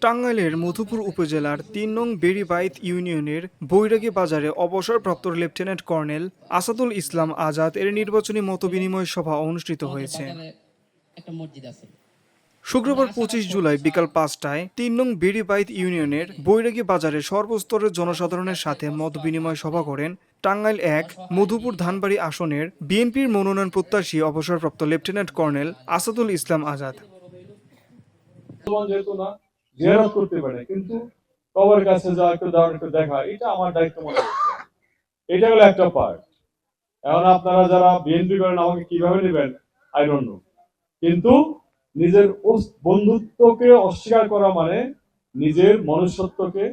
টাঙ্গাইলের মধুপুর উপজেলার ৩ নং বেড়িবাইত ইউনিয়নের বৈরাগী বাজারে অবসরপ্রাপ্ত লেফটেন্যান্ট কর্নেল আসাদুল ইসলাম আজাদ এর নির্বাচনী মতবিনিময় সভা অনুষ্ঠিত হয়েছে। শুক্রবার ২৫ জুলাই বিকাল ৫টায় ৩ নং বেড়িবাইত ইউনিয়নের বৈরাগী বাজারে সর্বস্তরের জনসাধারণের সাথে মতবিনিময় সভা করেন টাঙ্গাইল ১ মধুপুর ধানবাড়ি আসনের বিএনপির মনোনয়ন প্রত্যাশী অবসরপ্রাপ্ত লেফটেন্যান্ট কর্নেল আসাদুল ইসলাম আজাদ। জিয়ারত করতে পারে, কিন্তু কবরের কাছে যাওয়া, একটু দাঁড়ানো, একটু দেখা, এটা আমার দায়িত্ব মনে হচ্ছে। এটা হলো একটা পার্ট। এখন আপনারা যারা বিএনপি করেন আমাকে কিভাবে নেবেন আই ডোন্ট নো, কিন্তু নিজের বন্ধুত্বকে অস্বীকার করা মানে নিজের মনুষ্যত্বকে।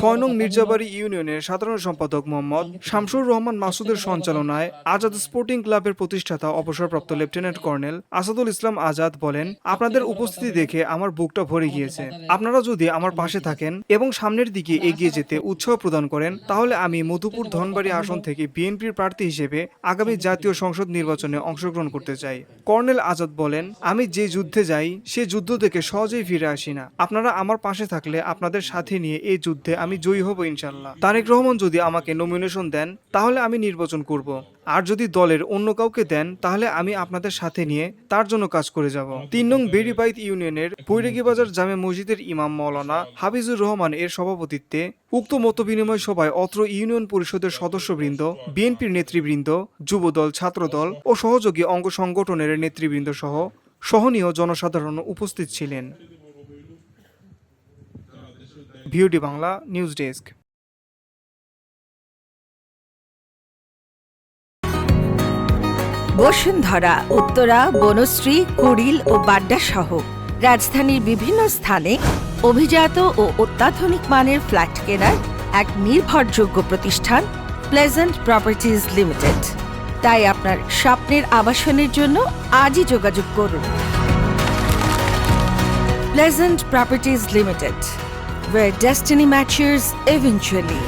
৬ নং মির্জাবাড়ি ইউনিয়নের সাধারণ সম্পাদক মোহাম্মদ শামসুর রহমান মাসুদের সঞ্চালনায় আজাদ স্পোর্টিং ক্লাবের প্রতিষ্ঠাতা অবসরপ্রাপ্ত লেফটেন্যান্ট কর্নেল আসাদুল ইসলাম আজাদ বলেন, আপনাদের উপস্থিতি দেখে আমার বুকটা ভরে গিয়েছে। আপনারা যদি আমার পাশে থাকেন এবং সামনের দিকে এগিয়ে যেতে উৎসাহ প্রদান করেন, তাহলে আমি মধুপুর ধনবাড়ি আসন থেকে বিএনপির প্রার্থী হিসেবে আগামী জাতীয় সংসদ নির্বাচনে অংশগ্রহণ করতে চাই। কর্নেল আজাদ বলেন, আমি যে যুদ্ধে যাই সে যুদ্ধ থেকে সহজেই ফিরে আসি না। আপনারা আমার পাশে থাকলে আপনাদের সাথে নিয়ে এই যুদ্ধে আমি জয়ী হব ইনশাল্লাহ। তারেক রহমান যদি আমাকে নমিনেশন দেন তাহলে আমি নির্বাচন করব, আর যদি দলের অন্য কাউকে দেন তাহলে আমি আপনাদের সাথে নিয়ে তার জন্য কাজ করে যাব। ৩ নং বেড়িবাইত ইউনিয়নের বৈরাগী বাজার জামে মসজিদের ইমাম মাওলানা হাফিজুর রহমান এর সভাপতিত্বে উক্ত মতবিনিময় সভায় অত্র ইউনিয়ন পরিষদের সদস্যবৃন্দ, বিএনপির নেতৃবৃন্দ, যুবদল, ছাত্রদল ও সহযোগী অঙ্গ সংগঠনের নেতৃবৃন্দ সহ সহনীয় জনসাধারণ উপস্থিত ছিলেন। VOD Bangla news desk. Bashundhara, Uttara, Banasree, Kuril ও বাড্ডা সহ রাজধানীর বিভিন্ন স্থানে অভিজাত ও অত্যাধুনিক মানের ফ্ল্যাট কেনার এক নির্ভরযোগ্য প্রতিষ্ঠান প্লেজেন্ট প্রপার্টিজ লিমিটেড। তাই আপনার স্বপ্নের আবাসনের জন্য আজই যোগাযোগ করুন। Pleasant properties limited, where destiny matures eventually.